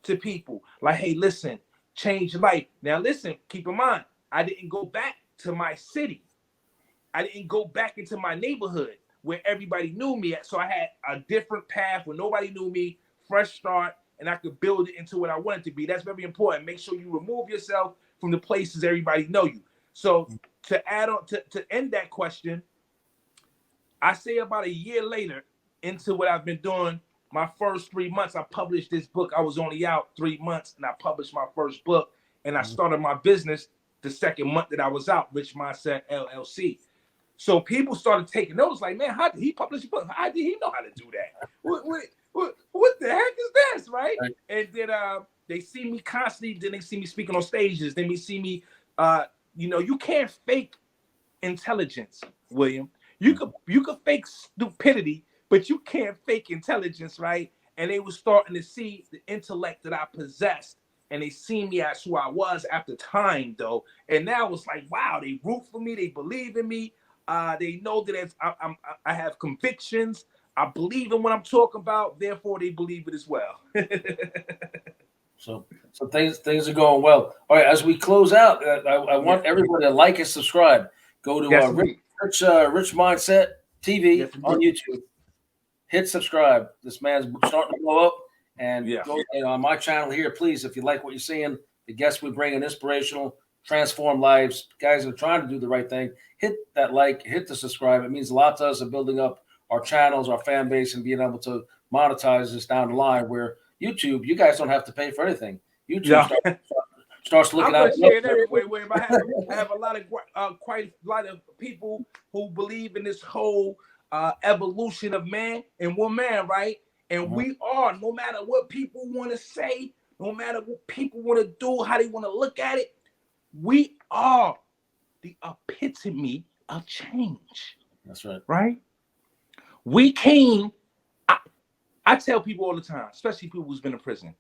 to people like, hey, listen, change your life. Now, listen, keep in mind, I didn't go back to my city. I didn't go back into my neighborhood where everybody knew me at. So I had a different path where nobody knew me, fresh start, and I could build it into what I wanted to be. That's very important. Make sure you remove yourself from the places everybody know you. So to add on, to end that question, I say about a year later into what I've been doing, my first 3 months, I published this book. I was only out 3 months, and I published my first book, and I started my business the second month that I was out, Rich Mindset LLC. So people started taking notice, like, man, how did he publish a book? How did he know how to do that? What the heck is this, right? And then they see me constantly. Then they see me speaking on stages. Then they see me. You know, you can't fake intelligence, William. You could fake stupidity, but you can't fake intelligence, right? And they were starting to see the intellect that I possessed, and they see me as who I was after time, though. And now it's like, wow, they root for me, they believe in me. They know that I have convictions. I believe in what I'm talking about. Therefore, they believe it as well. So things are going well. All right, as we close out, I want everybody to like and subscribe. Go to Rich Mindset TV on YouTube. Hit subscribe. This man's starting to blow up. And go on my channel here, please, if you like what you're seeing, the guests we bring in, inspirational, transform lives, guys that are trying to do the right thing. Hit that like, hit the subscribe. It means a lot to us in building up our channels, our fan base, and being able to monetize this down the line, where YouTube, you guys don't have to pay for anything. YouTube starts looking out. I have a lot of quite a lot of people who believe in this whole evolution of man and woman, right? And we are, no matter what people want to say, no matter what people want to do, how they want to look at it, we are the epitome of change. That's right. Right? We came, I tell people all the time, especially people who's been in prison,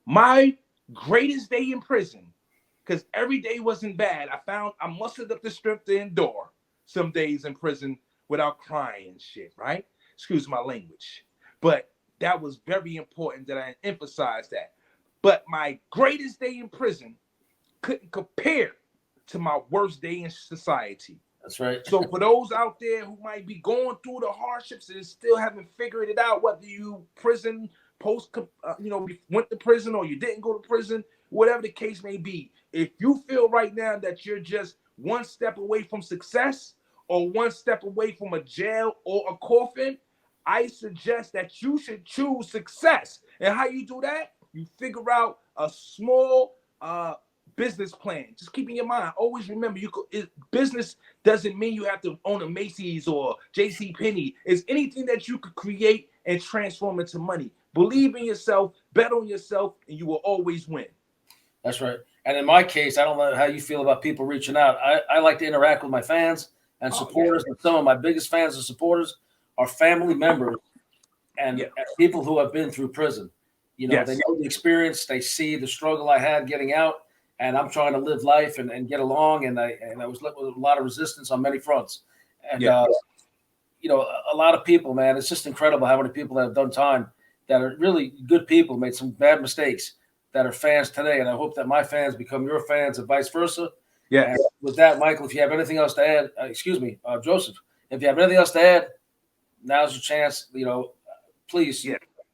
my greatest day in prison, because every day wasn't bad. I mustered up the strength to endure some days in prison without crying and shit, right? Excuse my language. But that was very important that I emphasize that. But my greatest day in prison couldn't compare to my worst day in society. That's right. So for those out there who might be going through the hardships and still haven't figured it out, whether you prison, went to prison or you didn't go to prison, whatever the case may be, if you feel right now that you're just one step away from success or one step away from a jail or a coffin, I suggest that you should choose success. And how you do that? You figure out a small business plan. Just keep in your mind. Always remember, business doesn't mean you have to own a Macy's or J.C. Penney. It's anything that you could create and transform into money. Believe in yourself, bet on yourself, and you will always win. That's right. And in my case, I don't know how you feel about people reaching out. I like to interact with my fans and supporters. And some of my biggest fans and supporters are family members and people who have been through prison. You know, they know the experience. They see the struggle I had getting out. And I'm trying to live life and get along. And I was met with a lot of resistance on many fronts. And, you know, a lot of people, man, it's just incredible how many people that have done time that are really good people, made some bad mistakes, that are fans today. And I hope that my fans become your fans and vice versa. Yeah. With that, Michael, if you have anything else to add, Joseph, if you have anything else to add, now's your chance. You know, please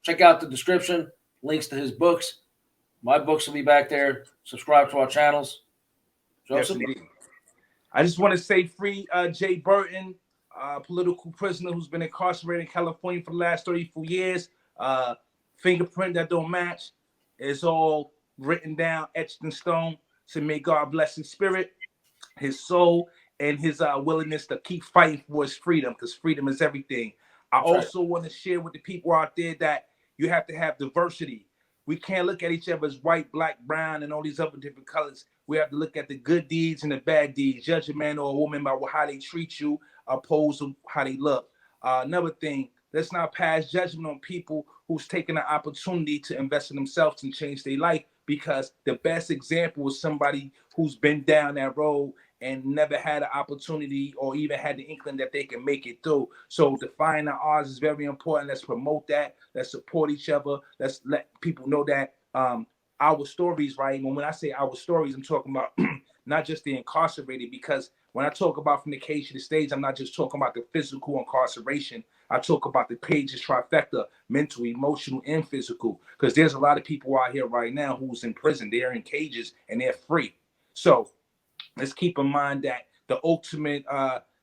check out the description, links to his books. My books will be back there. Subscribe to our channels. Joseph? Yes, I just want to say free Jay Burton, political prisoner who's been incarcerated in California for the last 34 years. Fingerprint that don't match. It's all written down, etched in stone. So may God bless his spirit, his soul, and his willingness to keep fighting for his freedom, because freedom is everything. I also want to share with the people out there that you have to have diversity. We can't look at each other as white, black, brown, and all these other different colors. We have to look at the good deeds and the bad deeds. Judge a man or a woman by how they treat you, opposed to how they look. Another thing, let's not pass judgment on people who's taking an opportunity to invest in themselves and change their life, because the best example is somebody who's been down that road and never had an opportunity or even had the inkling that they can make it through. So defying the odds is very important. Let's promote that. Let's support each other. Let's let people know that our stories, right? And when I say our stories, I'm talking about not just the incarcerated, because when I talk about from the cage to the stage, I'm not just talking about the physical incarceration. I talk about the pages trifecta, mental, emotional, and physical, because there's a lot of people out here right now who's in prison. They're in cages and they're free. So let's keep in mind that the ultimate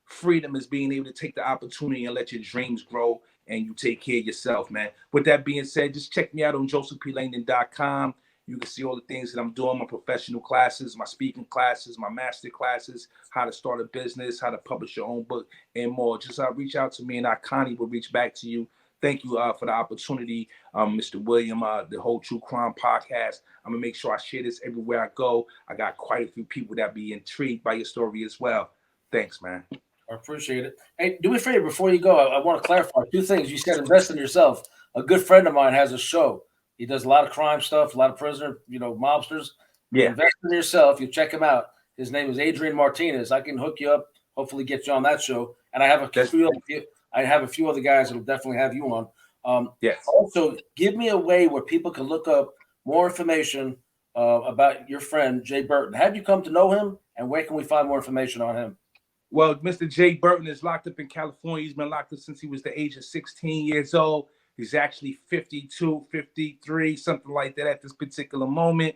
freedom is being able to take the opportunity and let your dreams grow and you take care of yourself, man. With that being said, just check me out on JosephPLangdon.com. You can see all the things that I'm doing, my professional classes, my speaking classes, my master classes, how to start a business, how to publish your own book, and more. Just reach out to me, and Connie will reach back to you. Thank you for the opportunity, Mr. William, the whole True Crime podcast. I'm going to make sure I share this everywhere I go. I got quite a few people that be intrigued by your story as well. Thanks, man. I appreciate it. Hey, do me a favor before you go. I want to clarify two things. You said invest in yourself. A good friend of mine has a show. He does a lot of crime stuff, a lot of prisoner, mobsters. Yeah. Invest in yourself. You check him out. His name is Adrian Martinez. I can hook you up, hopefully get you on that show. And I have a few other guys that will definitely have you on. Yes. Also, give me a way where people can look up more information about your friend, Jay Burton. How did you come to know him, and where can we find more information on him? Well, Mr. Jay Burton is locked up in California. He's been locked up since he was the age of 16 years old. He's actually 52, 53, something like that at this particular moment.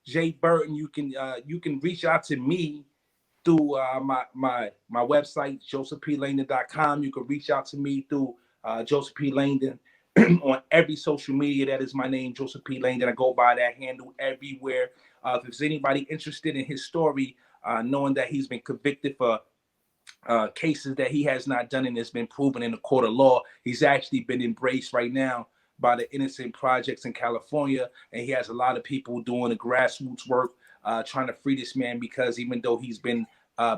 Jay Burton, you can reach out to me through my website, JosephPLangdon.com. You can reach out to me through Joseph P. Langdon on every social media. That is my name, Joseph P. Langdon. I go by that handle everywhere. If there's anybody interested in his story, knowing that he's been convicted for cases that he has not done and has been proven in the court of law. He's actually been embraced right now by the Innocent Projects in California, and he has a lot of people doing the grassroots work, trying to free this man, because even though he's been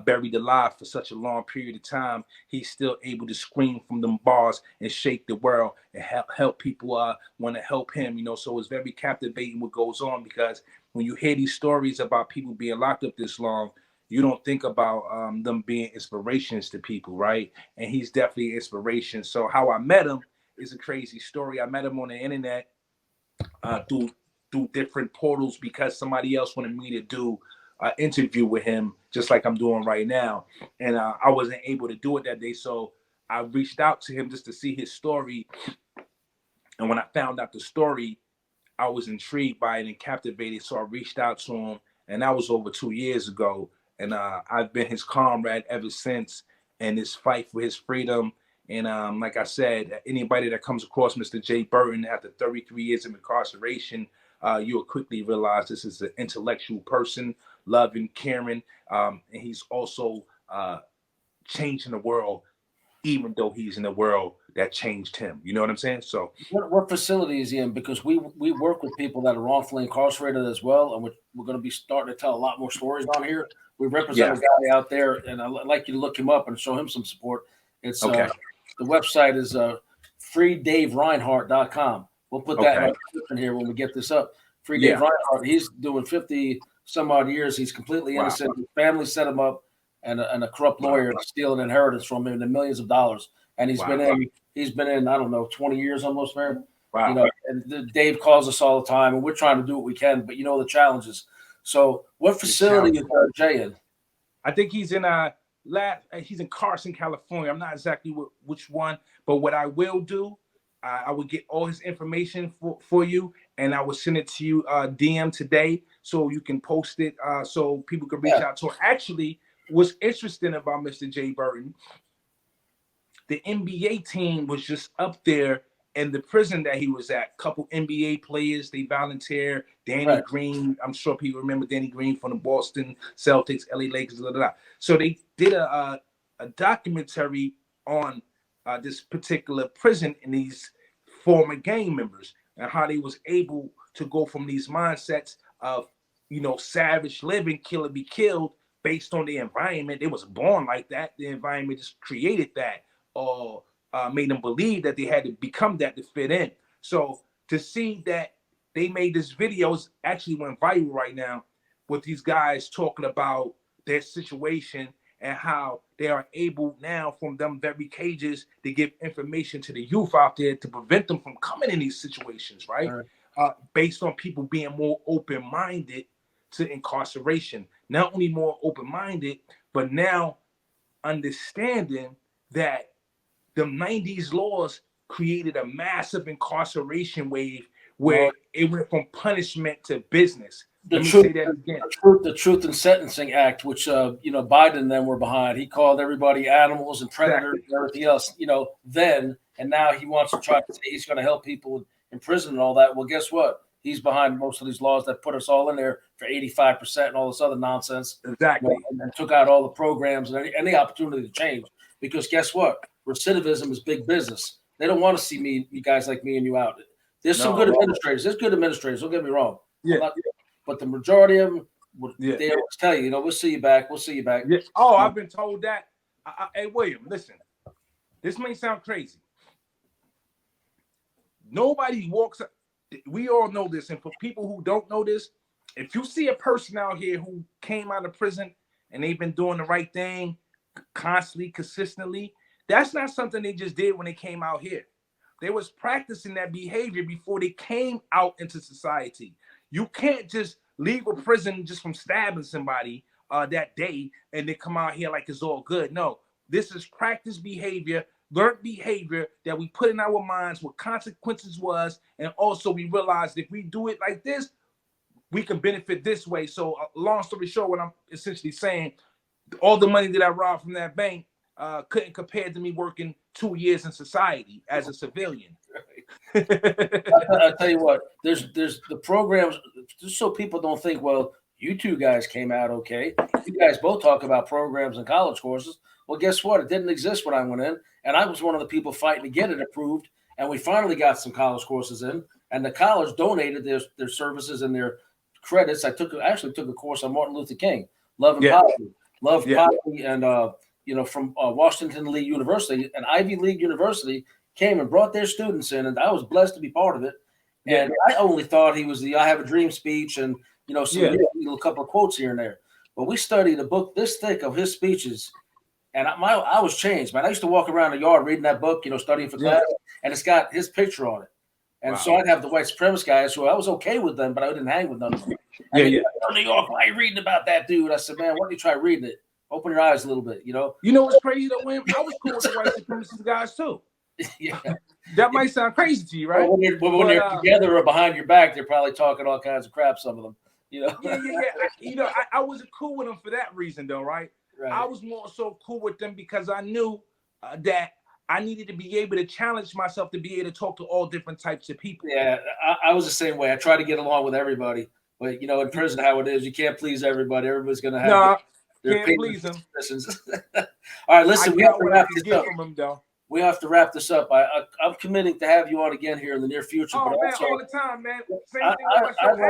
buried alive for such a long period of time, he's still able to scream from them bars and shake the world and help people want to help him, you know. So it's very captivating what goes on, because when you hear these stories about people being locked up this long, you don't think about them being inspirations to people, right? And he's definitely inspiration. So how I met him is a crazy story. I met him on the internet through different portals, because somebody else wanted me to do an interview with him, just like I'm doing right now. And I wasn't able to do it that day. So I reached out to him just to see his story. And when I found out the story, I was intrigued by it and captivated. So I reached out to him, and that was over 2 years ago. And I've been his comrade ever since, and his fight for his freedom. And like I said, anybody that comes across Mr. J. Burton after 33 years of incarceration, you'll quickly realize this is an intellectual person, loving, caring, and he's also changing the world, even though he's in the world that changed him. You know what I'm saying? So what facility is he in? Because we work with people that are wrongfully incarcerated as well, and we're going to be starting to tell a lot more stories on here. We represent a guy out there, and I'd like you to look him up and show him some support. It's okay. The website is freedavereinhardt.com. We'll put that in our description here when we get this up. Free Dave Reinhardt. He's doing 50 some odd years. He's completely innocent. His family set him up, and a corrupt lawyer stealing inheritance from him in millions of dollars. And he's been in I don't know 20 years almost, man. You know, and Dave calls us all the time, and we're trying to do what we can, but you know the challenges. So what facility is Jay in? I think he's in he's in Carson, California. I'm not exactly which one, but what I will do, I will get all his information for you, and I will send it to you DM today, so you can post it, so people can reach out to him. Actually, what's interesting about Mr. J. Burton, the NBA team was just up there in the prison that he was at. Couple NBA players, they volunteer. Danny Green, I'm sure people remember Danny Green from the Boston Celtics, LA Lakers, blah, blah, blah. So they did a documentary on this particular prison and these former gang members, and how they was able to go from these mindsets of, you know, savage living, kill or be killed, based on the environment. They was born like that. The environment just created that, or made them believe that they had to become that to fit in. So to see that they made this video, actually went viral right now, with these guys talking about their situation and how they are able now, from them very cages, to give information to the youth out there to prevent them from coming in these situations, right? Based on people being more open-minded to incarceration. Not only more open-minded, but now understanding that the 90s laws created a massive incarceration wave where it went from punishment to business. Let me say that again. The Truth in Sentencing Act, which you know, Biden and them were behind. He called everybody animals and predators and everything else, you know, then, and now he wants to try to say he's going to help people in prison and all that. Well, guess what? He's behind most of these laws that put us all in there for 85% and all this other nonsense. Exactly. You know, and took out all the programs and any opportunity to change. Because guess what? Recidivism is big business. They don't want to see you guys like me and you out. There's some good administrators. There's good administrators. Don't get me wrong. But the majority of them, they always tell you, you know, we'll see you back. We'll see you back. Oh, I've been told that. Hey, William, listen. This may sound crazy. Nobody walks up. We all know this. And for people who don't know this, if you see a person out here who came out of prison and they've been doing the right thing constantly, consistently, that's not something they just did when they came out here. They was practicing that behavior before they came out into society. You can't just leave a prison just from stabbing somebody that day and then come out here like it's all good. No, this is practice behavior, learned behavior that we put in our minds what consequences was, and also we realized if we do it like this, we can benefit this way. So long story short, what I'm essentially saying, all the money that I robbed from that bank couldn't compare to me working 2 years in society as a civilian. I tell you what, there's the programs, just so people don't think, well, You two guys came out okay. You guys both talk about programs and college courses. Well, guess what? It didn't exist when I went in, and I was one of the people fighting to get it approved. And we finally got some college courses in, and the college donated their services and their credits. I actually took a course on Martin Luther King, Love and Poverty, Poverty, and from Washington Lee University, an Ivy League university, came and brought their students in, and I was blessed to be part of it. And I only thought he was the "I Have a Dream" speech, and a couple of quotes here and there. But we studied a book this thick of his speeches, and I was changed, man. I used to walk around the yard reading that book, studying for class, and it's got his picture on it. And so I'd have the white supremacist guys who I was okay with them, but I didn't hang with none of them. New York, why are you reading about that dude? I said, man, why don't you try reading it? Open your eyes a little bit, You know what's crazy though, William? I was cool with the white supremacist guys too. That might sound crazy to you, right? Well, when they're together or behind your back, they're probably talking all kinds of crap, some of them. I wasn't cool with them for that reason though, right? I was more so cool with them because I knew that I needed to be able to challenge myself to be able to talk to all different types of people. Yeah, I was the same way. I try to get along with everybody, but in prison, how it is, you can't please everybody. Everybody's going to have can't please them. All right, listen, we have to wrap this up. From them, though. We have to wrap this up. I'm committing to have you on again here in the near future. Oh, but man, also, all the time, man. Same thing with myself,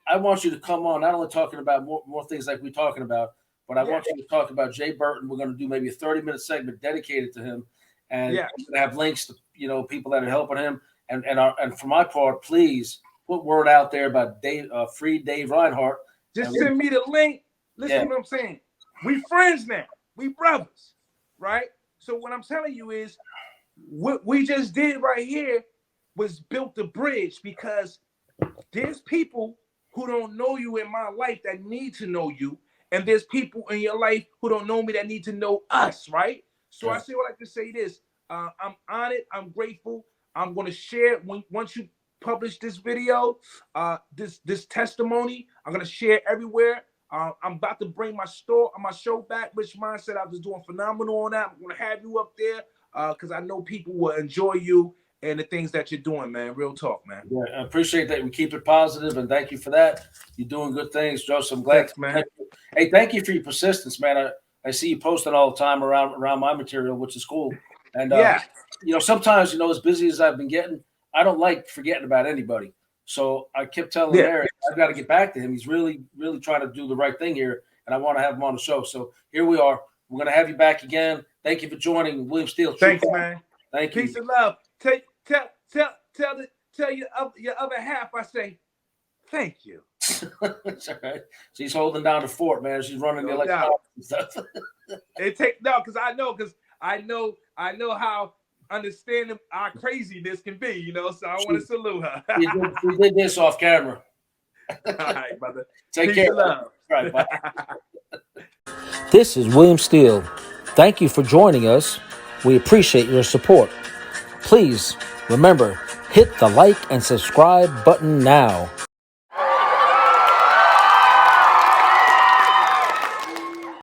I want you to come on, not only talking about more things like we're talking about, but I want you to talk about Jay Burton. We're going to do maybe a 30-minute segment dedicated to him, and have links to people that are helping him. And for my part, please put word out there about free Dave Reinhardt. Just send me the link. Listen to what I'm saying. We friends now. We brothers, right? So what I'm telling you is, what we just did right here was built a bridge, because there's people who don't know you in my life that need to know you. And there's people in your life who don't know me that need to know us, right? So I say, like to say this. I'm honored. I'm grateful. I'm going to share once you publish this video, this testimony. I'm going to share everywhere. I'm about to bring my show back. Rich Mindset. I was doing phenomenal on that. I'm going to have you up there because I know people will enjoy you and the things that you're doing, man. Real talk, man. Yeah, I appreciate that. We keep it positive, and thank you for that. You're doing good things, Joseph. I'm glad. Thanks, man. Hey, thank you for your persistence, man. I see you posting all the time around my material, which is cool. And sometimes, as busy as I've been getting, I don't like forgetting about anybody. So I kept telling Eric, I've got to get back to him. He's really, really trying to do the right thing here, and I want to have him on the show. So here we are. We're going to have you back again. Thank you for joining, William Steele. Thanks, man. Thank you. Peace and love. Tell your other half. I say, thank you. It's all right. She's holding down the fort, man. She's running the electronics and stuff. Because I know how understanding our craziness can be, So I want to salute her. We did this off camera. All right, brother. Take care. Love. All right, bye. This is William Steele. Thank you for joining us. We appreciate your support. Please remember, hit the like and subscribe button now.